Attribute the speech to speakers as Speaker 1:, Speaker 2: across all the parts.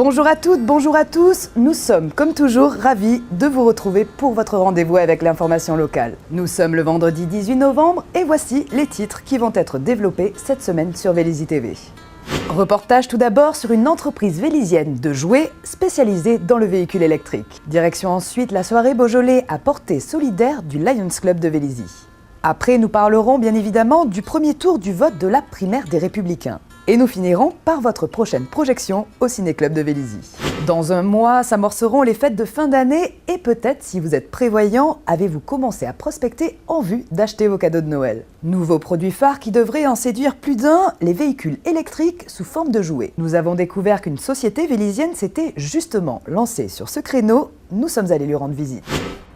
Speaker 1: Bonjour à toutes, bonjour à tous. Nous sommes, comme toujours, ravis de vous retrouver pour votre rendez-vous avec l'information locale. Nous sommes le vendredi 18 novembre et voici les titres qui vont être développés cette semaine sur Vélizy TV. Reportage tout d'abord sur une entreprise vélisienne de jouets spécialisée dans le véhicule électrique. Direction ensuite la soirée Beaujolais à portée solidaire du Lions Club de Vélizy. Après, nous parlerons bien évidemment du premier tour du vote de la primaire des Républicains. Et nous finirons par votre prochaine projection au Ciné-Club de Vélizy. Dans un mois s'amorceront les fêtes de fin d'année et peut-être, si vous êtes prévoyant, avez-vous commencé à prospecter en vue d'acheter vos cadeaux de Noël. Nouveau produit phare qui devrait en séduire plus d'un, les véhicules électriques sous forme de jouets. Nous avons découvert qu'une société vélizienne s'était justement lancée sur ce créneau. Nous sommes allés lui rendre visite.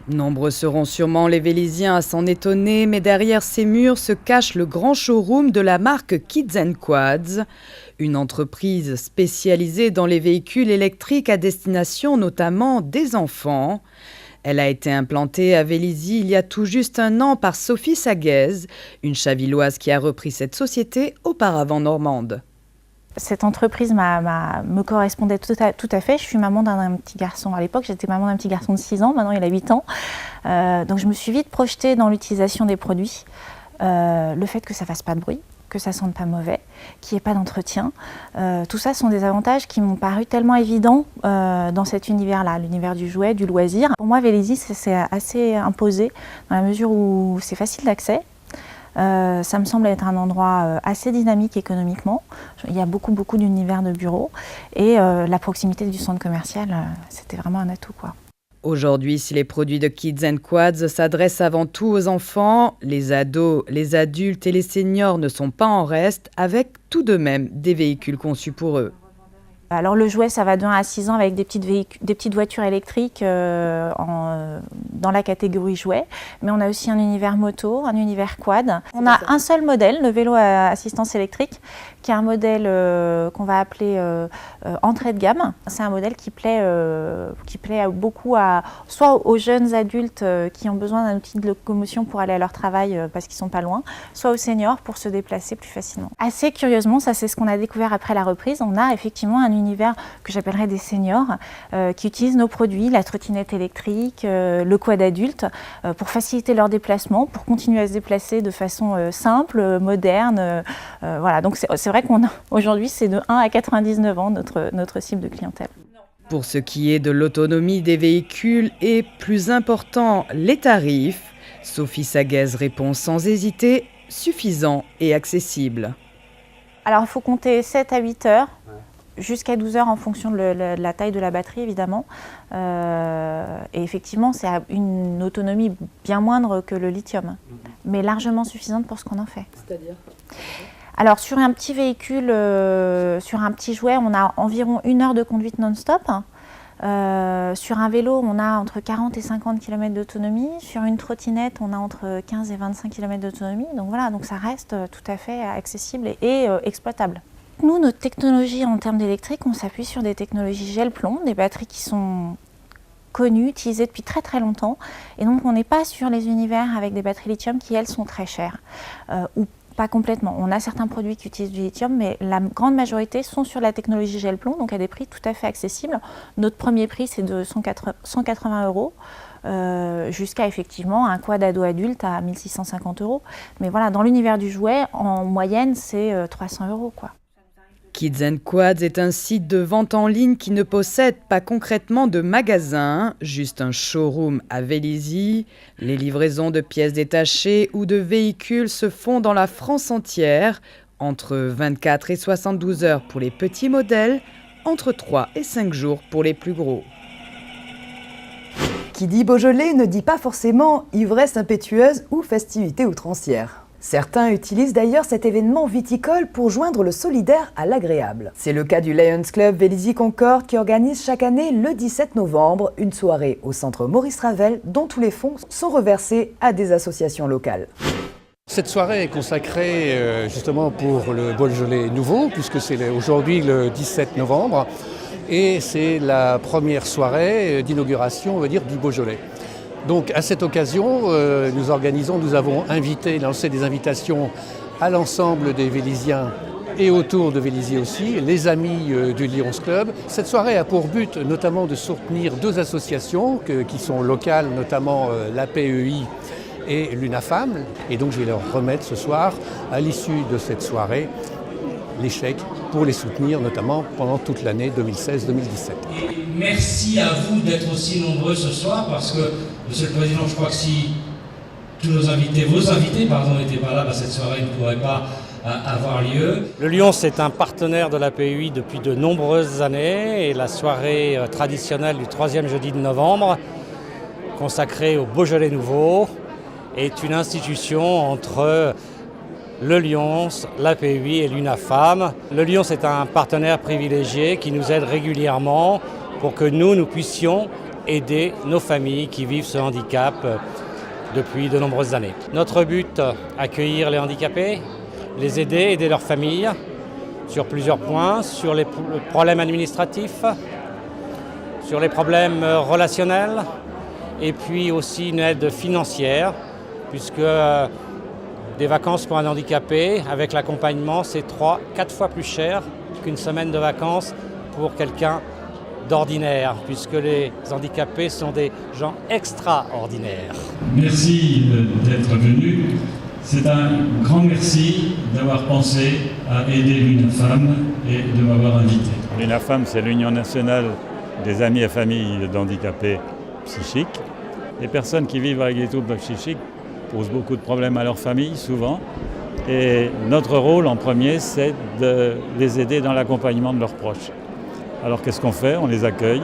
Speaker 1: Nombreux seront sûrement les Véliziens à s'en étonner, mais derrière ces murs se cache le grand showroom de la marque Kids & Quads, une entreprise spécialisée dans les véhicules électriques à destination notamment des enfants. Elle a été implantée à Vélizy il y a tout juste un an par Sophie Saguez, une Chavilloise qui a repris cette société auparavant normande.
Speaker 2: Cette entreprise me correspondait tout à fait. Je suis maman d'un petit garçon. À l'époque, j'étais maman d'un petit garçon de 6 ans. Maintenant, il a 8 ans. Donc, je me suis vite projetée dans l'utilisation des produits. Le fait que ça ne fasse pas de bruit, que ça ne sente pas mauvais, qu'il n'y ait pas d'entretien. Tout ça sont des avantages qui m'ont paru tellement évidents dans cet univers-là, l'univers du jouet, du loisir. Pour moi, Vélizy, c'est assez imposé dans la mesure où c'est facile d'accès. Ça me semble être un endroit assez dynamique économiquement. Il y a beaucoup d'univers de bureaux et la proximité du centre commercial, c'était vraiment un atout, quoi.
Speaker 1: Aujourd'hui, si les produits de Kids & Quads s'adressent avant tout aux enfants, les ados, les adultes et les seniors ne sont pas en reste, avec tout de même des véhicules conçus pour eux.
Speaker 2: Alors le jouet, ça va de 1 à 6 ans avec des petites voitures électriques dans la catégorie jouet. Mais on a aussi un univers moto, un univers quad. On a un seul modèle, le vélo à assistance électrique, qui est un modèle qu'on va appeler entrée de gamme. C'est un modèle qui plaît beaucoup soit aux jeunes adultes qui ont besoin d'un outil de locomotion pour aller à leur travail parce qu'ils ne sont pas loin, soit aux seniors pour se déplacer plus facilement. Assez curieusement, ça c'est ce qu'on a découvert après la reprise, on a effectivement un univers que j'appellerais des seniors qui utilisent nos produits, la trottinette électrique, le quad adulte, pour faciliter leur déplacement, pour continuer à se déplacer de façon simple, moderne. Voilà, donc c'est vrai qu'aujourd'hui c'est de 1 à 99 ans notre cible de clientèle.
Speaker 1: Pour ce qui est de l'autonomie des véhicules et plus important, les tarifs, Sophie Saguez répond sans hésiter, suffisant et accessible.
Speaker 2: Alors il faut compter 7 à 8 heures. Jusqu'à 12 heures en fonction de la taille de la batterie, évidemment. Et effectivement, c'est une autonomie bien moindre que le lithium, mais largement suffisante pour ce qu'on en fait.
Speaker 1: C'est-à-dire ?
Speaker 2: Alors, sur un petit véhicule, sur un petit jouet, on a environ 1 heure de conduite non-stop. Sur un vélo, on a entre 40 et 50 km d'autonomie. Sur une trottinette, on a entre 15 et 25 km d'autonomie. Donc voilà, donc ça reste tout à fait accessible et exploitable. Nous, notre technologie en termes d'électrique, on s'appuie sur des technologies gel-plomb, des batteries qui sont connues, utilisées depuis très longtemps. Et donc, on n'est pas sur les univers avec des batteries lithium qui, elles, sont très chères. Ou pas complètement. On a certains produits qui utilisent du lithium, mais la grande majorité sont sur la technologie gel-plomb, donc à des prix tout à fait accessibles. Notre premier prix, c'est de 180 €. Jusqu'à effectivement un quad ado adulte à 1 650 €. Mais voilà, dans l'univers du jouet, en moyenne, c'est 300 €, quoi.
Speaker 1: Kids & Quads est un site de vente en ligne qui ne possède pas concrètement de magasin, juste un showroom à Vélizy. Les livraisons de pièces détachées ou de véhicules se font dans la France entière, entre 24 et 72 heures pour les petits modèles, entre 3 et 5 jours pour les plus gros. Qui dit Beaujolais ne dit pas forcément ivresse impétueuse ou festivité outrancière. Certains utilisent d'ailleurs cet événement viticole pour joindre le solidaire à l'agréable. C'est le cas du Lions Club Vélizy Concorde qui organise chaque année le 17 novembre une soirée au centre Maurice Ravel dont tous les fonds sont reversés à des associations locales.
Speaker 3: Cette soirée est consacrée justement pour le Beaujolais nouveau puisque c'est aujourd'hui le 17 novembre et c'est la première soirée d'inauguration, on va dire, du Beaujolais. Donc à cette occasion, nous avons lancé des invitations à l'ensemble des Véliziens et autour de Vélizy aussi, les amis du Lions Club. Cette soirée a pour but notamment de soutenir deux associations qui sont locales, notamment l'APEI et l'UNAFAM. Et donc je vais leur remettre ce soir, à l'issue de cette soirée, les chèques pour les soutenir, notamment pendant toute l'année 2016-2017.
Speaker 4: Et merci à vous d'être aussi nombreux ce soir, parce que, Monsieur le Président, je crois que si tous vos invités, n'étaient pas là, cette soirée ne pourrait pas avoir lieu.
Speaker 5: Le Lions est un partenaire de l'APEI depuis de nombreuses années, et la soirée traditionnelle du 3e jeudi de novembre, consacrée au Beaujolais nouveau, est une institution entre le Lions, l'APEI et l'UNAFAM. Le Lions est un partenaire privilégié qui nous aide régulièrement pour que nous puissions aider nos familles qui vivent ce handicap depuis de nombreuses années. Notre but, accueillir les handicapés, les aider leurs familles sur plusieurs points, sur les problèmes administratifs, sur les problèmes relationnels et puis aussi une aide financière, puisque des vacances pour un handicapé, avec l'accompagnement, c'est 3-4 fois plus cher qu'une semaine de vacances pour quelqu'un d'ordinaire, puisque les handicapés sont des gens extraordinaires.
Speaker 4: Merci d'être venu. C'est un grand merci d'avoir pensé à aider l'UNAFAM et de m'avoir invité.
Speaker 6: L'UNAFAM, c'est l'Union nationale des amis et familles d'handicapés psychiques. Les personnes qui vivent avec des troubles psychiques posent beaucoup de problèmes à leur famille, souvent. Et notre rôle en premier, c'est de les aider dans l'accompagnement de leurs proches. Alors qu'est-ce qu'on fait? On les accueille,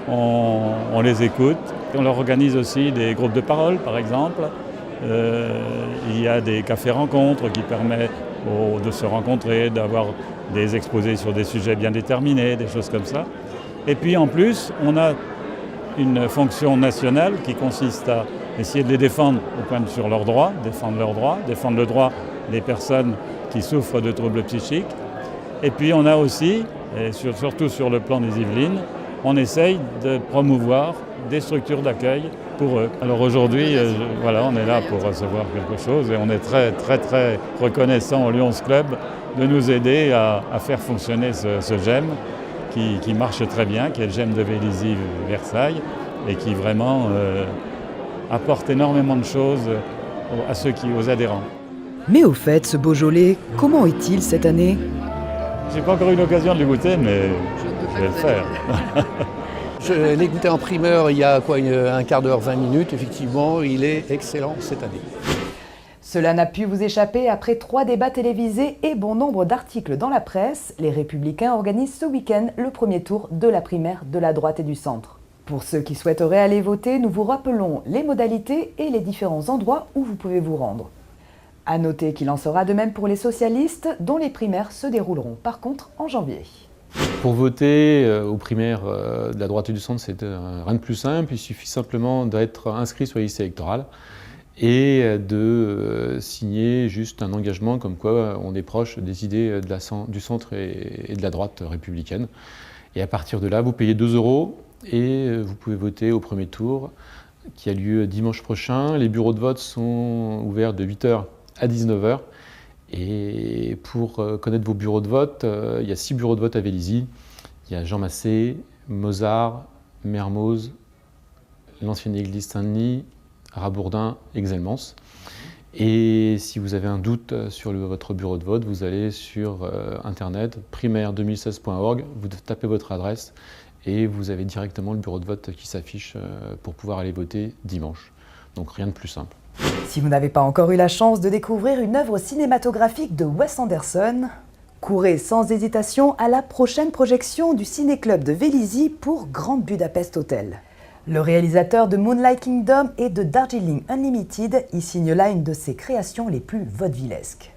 Speaker 6: on les écoute. On leur organise aussi des groupes de parole, par exemple. Il y a des cafés-rencontres qui permettent de se rencontrer, d'avoir des exposés sur des sujets bien déterminés, des choses comme ça. Et puis en plus, on a une fonction nationale qui consiste à essayer de les défendre sur leurs droits, défendre le droit des personnes qui souffrent de troubles psychiques. Et puis on a aussi, et surtout sur le plan des Yvelines, on essaye de promouvoir des structures d'accueil pour eux. Alors aujourd'hui, on est là pour recevoir quelque chose et on est très très très reconnaissant au Lions Club de nous aider à faire fonctionner ce GEM qui marche très bien, qui est le GEM de Vélizy Versailles et qui vraiment apporte énormément de choses aux adhérents.
Speaker 1: Mais au fait, ce Beaujolais, comment est-il cette année?
Speaker 6: J'ai pas encore eu l'occasion de le goûter, mais je vais le faire.
Speaker 3: Je l'ai goûté en primeur il y a un quart d'heure, 20 minutes. Effectivement, il est excellent cette année.
Speaker 1: Cela n'a pu vous échapper après 3 débats télévisés et bon nombre d'articles dans la presse. Les Républicains organisent ce week-end le premier tour de la primaire de la droite et du centre. Pour ceux qui souhaiteraient aller voter, nous vous rappelons les modalités et les différents endroits où vous pouvez vous rendre. À noter qu'il en sera de même pour les socialistes, dont les primaires se dérouleront par contre en janvier.
Speaker 7: Pour voter aux primaires de la droite et du centre, c'est rien de plus simple. Il suffit simplement d'être inscrit sur la liste électorale et de signer juste un engagement comme quoi on est proche des idées du centre et de la droite républicaine. Et à partir de là, vous payez 2 € et vous pouvez voter au premier tour qui a lieu dimanche prochain. Les bureaux de vote sont ouverts de 8 h à 19 h. Et pour connaître vos bureaux de vote, il y a 6 bureaux de vote à Vélizy. Il y a Jean Massé, Mozart, Mermoz, l'ancienne église Saint-Denis, Rabourdin et Xelmans. Et si vous avez un doute sur votre bureau de vote, vous allez sur internet primaire2016.org, vous tapez votre adresse et vous avez directement le bureau de vote qui s'affiche pour pouvoir aller voter dimanche. Donc rien de plus simple.
Speaker 1: Si vous n'avez pas encore eu la chance de découvrir une œuvre cinématographique de Wes Anderson, courez sans hésitation à la prochaine projection du Ciné-Club de Vélizy pour Grand Budapest Hotel. Le réalisateur de Moonlight Kingdom et de Darjeeling Unlimited y signe là une de ses créations les plus vaudevillesques.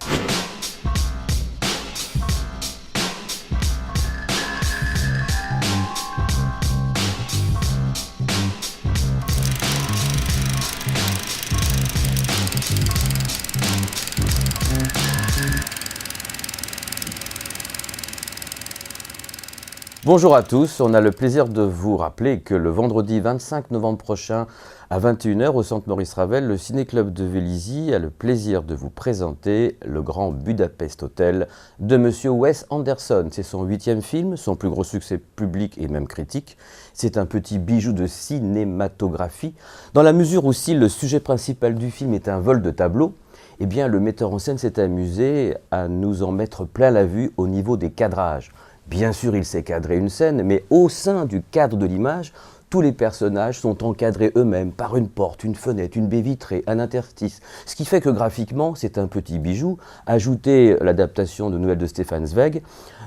Speaker 8: Bonjour à tous, on a le plaisir de vous rappeler que le vendredi 25 novembre prochain à 21h au Centre Maurice Ravel, le Ciné-Club de Vélizy a le plaisir de vous présenter le Grand Budapest Hotel de Monsieur Wes Anderson. C'est son 8e film, son plus gros succès public et même critique. C'est un petit bijou de cinématographie. Dans la mesure où si le sujet principal du film est un vol de tableau, eh bien le metteur en scène s'est amusé à nous en mettre plein la vue au niveau des cadrages. Bien sûr, il sait cadrer une scène, mais au sein du cadre de l'image, tous les personnages sont encadrés eux-mêmes par une porte, une fenêtre, une baie vitrée, un interstice. Ce qui fait que graphiquement, c'est un petit bijou. Ajoutez l'adaptation de Noël de Stefan Zweig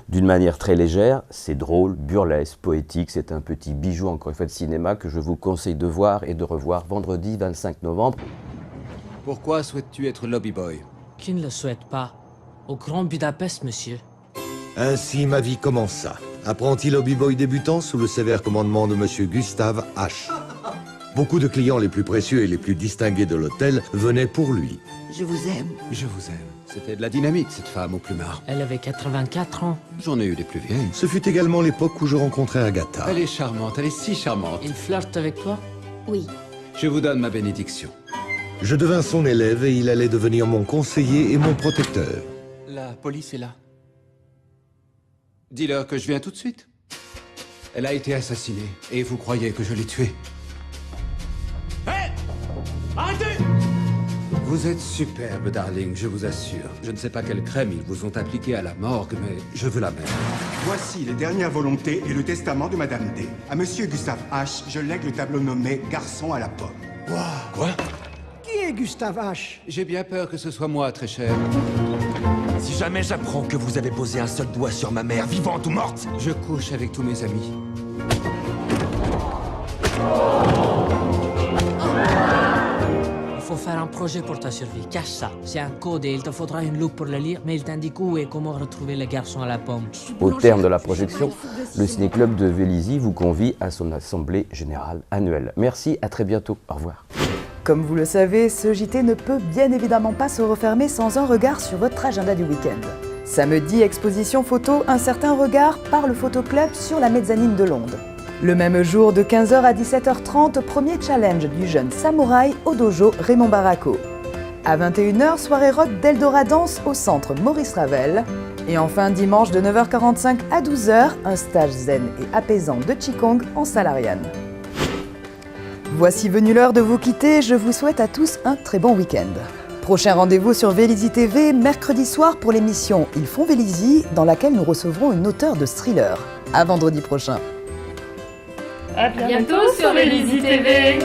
Speaker 8: d'une manière très légère, c'est drôle, burlesque, poétique. C'est un petit bijou, encore une fois, de cinéma que je vous conseille de voir et de revoir vendredi 25 novembre.
Speaker 9: Pourquoi souhaites-tu être lobby boy?
Speaker 10: Qui ne le souhaite pas? Au Grand Budapest, monsieur.
Speaker 11: Ainsi ma vie commença. Apprenti lobby-boy débutant sous le sévère commandement de monsieur Gustave H. Beaucoup de clients les plus précieux et les plus distingués de l'hôtel venaient pour lui.
Speaker 12: Je vous aime.
Speaker 9: Je vous aime. C'était de la dynamite, cette femme au plumard.
Speaker 10: Elle avait 84 ans.
Speaker 9: J'en ai eu des plus vieilles.
Speaker 11: Ce fut également l'époque où je rencontrai Agatha.
Speaker 9: Elle est charmante, elle est si charmante.
Speaker 10: Il flirte avec toi?
Speaker 12: Oui.
Speaker 9: Je vous donne ma bénédiction.
Speaker 11: Je devins son élève et il allait devenir mon conseiller et mon protecteur.
Speaker 9: La police est là. Dis-leur que je viens tout de suite. Elle a été assassinée et vous croyez que je l'ai tuée. Hé! Arrêtez! Vous êtes superbe, darling, je vous assure. Je ne sais pas quelle crème ils vous ont appliqué à la morgue, mais je veux la même.
Speaker 13: Voici les dernières volontés et le testament de Madame D. À Monsieur Gustave H, je lègue le tableau nommé Garçon à la pomme.
Speaker 9: Wow. Quoi?
Speaker 14: Qui est Gustave H?
Speaker 9: J'ai bien peur que ce soit moi, très cher.
Speaker 15: Si jamais j'apprends que vous avez posé un seul doigt sur ma mère, vivante ou morte,
Speaker 9: je couche avec tous mes amis.
Speaker 10: Il faut faire un projet pour ta survie. Cache ça. C'est un code et il te faudra une loupe pour le lire, mais il t'indique où et comment retrouver le garçon à la pomme.
Speaker 8: Au terme de la projection, le Ciné-Club de Vélizy vous convie à son assemblée générale annuelle. Merci, à très bientôt. Au revoir.
Speaker 1: Comme vous le savez, ce JT ne peut bien évidemment pas se refermer sans un regard sur votre agenda du week-end. Samedi, exposition photo, un certain regard par le Photoclub sur la mezzanine de Londres. Le même jour, de 15h à 17h30, premier challenge du jeune samouraï au dojo Raymond Baracco. À 21h, soirée rock d'Eldora Danse au centre Maurice Ravel. Et enfin, dimanche de 9h45 à 12h, un stage zen et apaisant de Qigong en salle Ariane. Voici venue l'heure de vous quitter, je vous souhaite à tous un très bon week-end. Prochain rendez-vous sur Vélizy TV, mercredi soir pour l'émission Ils font Vélizy, dans laquelle nous recevrons une auteure de thriller. À vendredi prochain.
Speaker 16: À bientôt sur Vélizy TV.